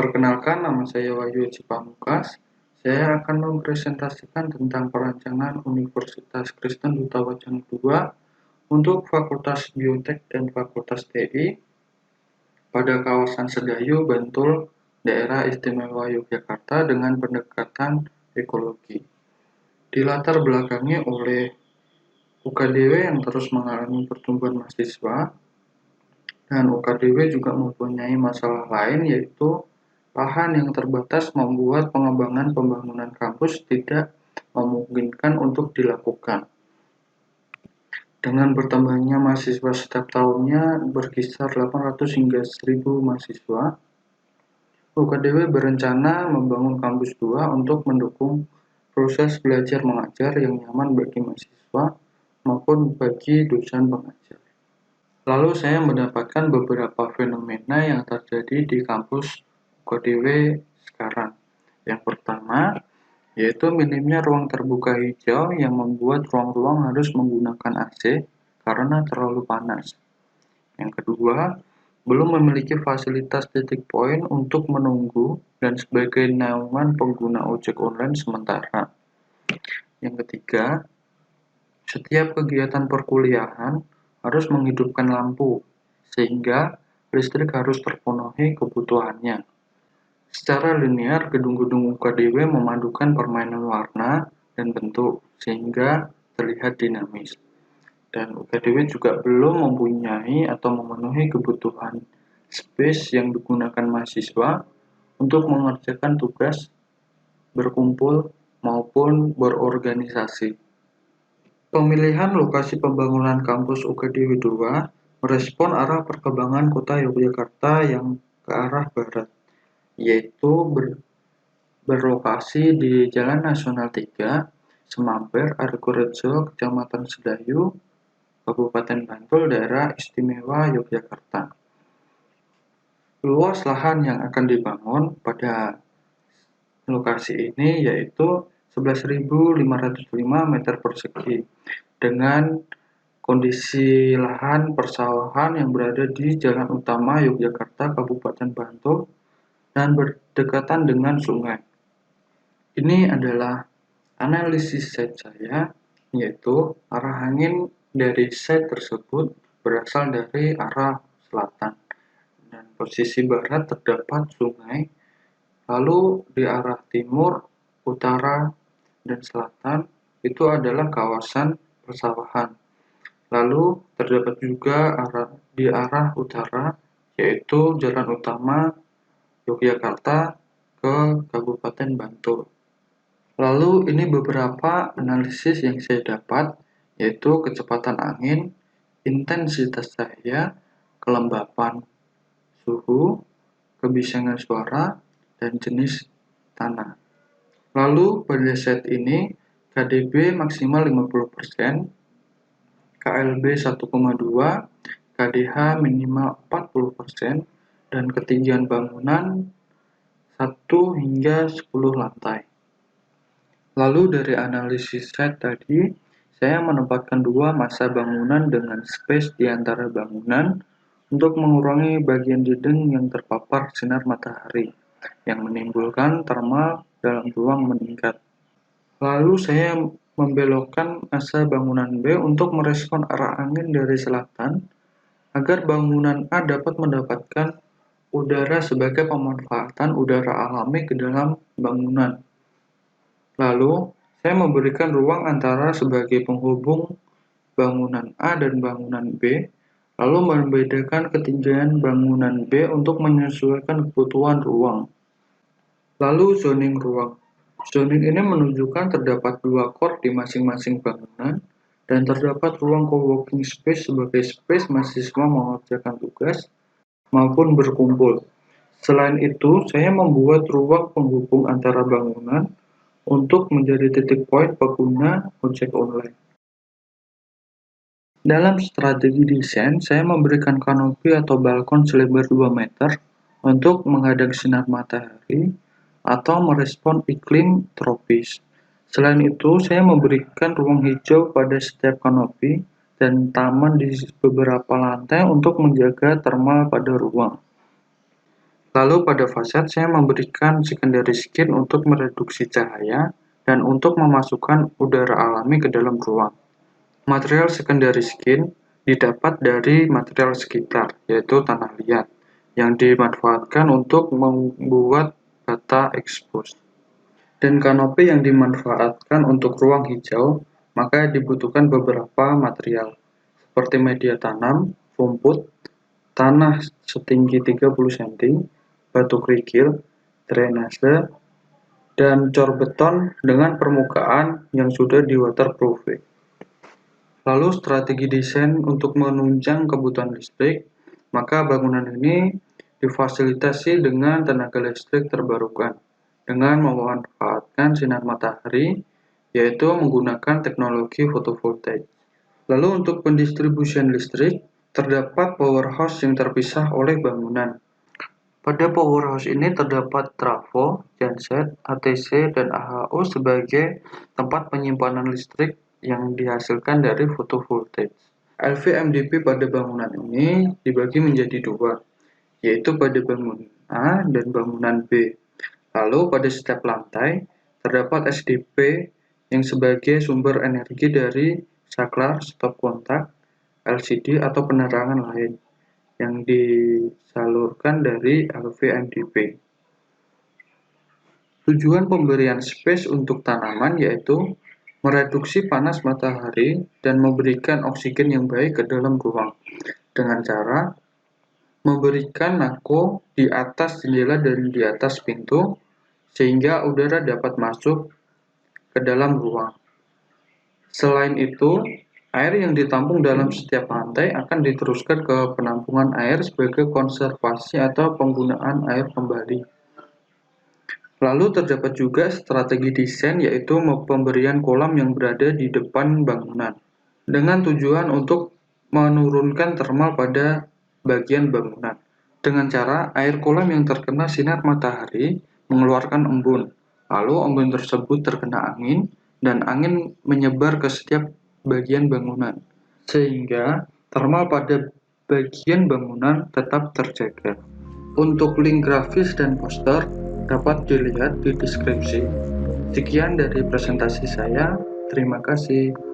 Perkenalkan, nama saya Wahyu Eci Pamungkas. Saya akan mempresentasikan tentang perancangan Universitas Kristen Duta Wacana II untuk Fakultas Biotek dan Fakultas TI pada kawasan Sedayu, Bantul, Daerah Istimewa Yogyakarta dengan pendekatan ekologi. Dilatar belakangi oleh UKDW yang terus mengalami pertumbuhan mahasiswa, dan UKDW juga mempunyai masalah lain, yaitu lahan yang terbatas membuat pengembangan pembangunan kampus tidak memungkinkan untuk dilakukan. Dengan bertambahnya mahasiswa setiap tahunnya berkisar 800 hingga 1000 mahasiswa, UKDW berencana membangun kampus 2 untuk mendukung proses belajar mengajar yang nyaman bagi mahasiswa maupun bagi dosen pengajar. Lalu saya mendapatkan beberapa fenomena yang terjadi di kampus UKDW sekarang. Yang pertama, yaitu minimnya ruang terbuka hijau yang membuat ruang-ruang harus menggunakan AC karena terlalu panas. Yang kedua, belum memiliki fasilitas titik poin untuk menunggu dan sebagai naungan pengguna ojek online sementara. Yang ketiga, setiap kegiatan perkuliahan harus menghidupkan lampu, sehingga listrik harus terpenuhi kebutuhannya. Secara linear, gedung-gedung UKDW memadukan permainan warna dan bentuk, sehingga terlihat dinamis. Dan UKDW juga belum mempunyai atau memenuhi kebutuhan space yang digunakan mahasiswa untuk mengerjakan tugas, berkumpul, maupun berorganisasi. Pemilihan lokasi pembangunan kampus UKDW II merespon arah perkembangan kota Yogyakarta yang ke arah barat, yaitu berlokasi di Jalan Nasional 3, Semamper, Argorejo, Kecamatan Sedayu, Kabupaten Bantul, Daerah Istimewa Yogyakarta. Luas lahan yang akan dibangun pada lokasi ini yaitu 11.505 meter persegi dengan kondisi lahan persawahan yang berada di Jalan Utama Yogyakarta, Kabupaten Bantul, dan berdekatan dengan sungai. Ini adalah analisis site saya, yaitu arah angin dari site tersebut berasal dari arah selatan, dan posisi barat terdapat sungai, lalu di arah timur, utara, dan selatan itu adalah kawasan persawahan. Lalu terdapat juga di arah utara, yaitu Jalan Utama Yogyakarta ke Kabupaten Bantul. Lalu ini beberapa analisis yang saya dapat, yaitu kecepatan angin, intensitas cahaya, kelembapan suhu, kebisingan suara, dan jenis tanah. Lalu pada set ini KDB maksimal 50%, KLB 1,2, KDH minimal 40%, dan ketinggian bangunan 1 hingga 10 lantai. Lalu dari analisis set tadi, saya menempatkan 2 massa bangunan dengan space di antara bangunan untuk mengurangi bagian dinding yang terpapar sinar matahari yang menimbulkan thermal dalam ruang meningkat. Lalu saya membelokkan massa bangunan B untuk merespon arah angin dari selatan agar bangunan A dapat mendapatkan udara sebagai pemanfaatan udara alami ke dalam bangunan. Lalu, saya memberikan ruang antara sebagai penghubung bangunan A dan bangunan B, lalu membedakan ketinggian bangunan B untuk menyesuaikan kebutuhan ruang. Lalu zoning ruang. Zoning ini menunjukkan terdapat 2 core di masing-masing bangunan, dan terdapat ruang co-working space sebagai space mahasiswa mengerjakan tugas maupun berkumpul. Selain itu, saya membuat ruang penghubung antara bangunan untuk menjadi titik poin pengguna ojek online. Dalam strategi desain, saya memberikan kanopi atau balkon selebar 2 meter untuk menghadang sinar matahari atau merespon iklim tropis. Selain itu, saya memberikan ruang hijau pada setiap kanopi dan taman di beberapa lantai untuk menjaga thermal pada ruang. Lalu pada fasad saya memberikan secondary skin untuk mereduksi cahaya dan untuk memasukkan udara alami ke dalam ruang. Material secondary skin didapat dari material sekitar, yaitu tanah liat, yang dimanfaatkan untuk membuat bata expose. Dan kanopi yang dimanfaatkan untuk ruang hijau, maka dibutuhkan beberapa material, seperti media tanam, rumput, tanah setinggi 30 cm, batu kerikil, drainase, dan cor beton dengan permukaan yang sudah di waterproofing. Lalu strategi desain untuk menunjang kebutuhan listrik, maka bangunan ini difasilitasi dengan tenaga listrik terbarukan dengan memanfaatkan sinar matahari, yaitu menggunakan teknologi fotovoltaik. Lalu untuk pendistribusian listrik, terdapat powerhouse yang terpisah oleh bangunan. Pada powerhouse ini terdapat trafo, genset, ATC, dan AHU sebagai tempat penyimpanan listrik yang dihasilkan dari fotovoltaik. LVMDP pada bangunan ini dibagi menjadi dua, yaitu pada bangunan A dan bangunan B. Lalu pada setiap lantai terdapat SDP yang sebagai sumber energi dari saklar, stop kontak, LCD atau penerangan lain yang disalurkan dari LVMDP. Tujuan pemberian space untuk tanaman yaitu mereduksi panas matahari dan memberikan oksigen yang baik ke dalam ruang dengan cara memberikan nako di atas jendela dan di atas pintu sehingga udara dapat masuk ke dalam ruang. Selain itu, air yang ditampung dalam setiap lantai akan diteruskan ke penampungan air sebagai konservasi atau penggunaan air kembali. Lalu terdapat juga strategi desain yaitu pemberian kolam yang berada di depan bangunan dengan tujuan untuk menurunkan thermal pada bagian bangunan. Dengan cara air kolam yang terkena sinar matahari mengeluarkan embun, lalu embun tersebut terkena angin dan angin menyebar ke setiap bagian bangunan, sehingga thermal pada bagian bangunan tetap terjaga. Untuk link grafis dan poster dapat dilihat di deskripsi. Sekian dari presentasi saya, terima kasih.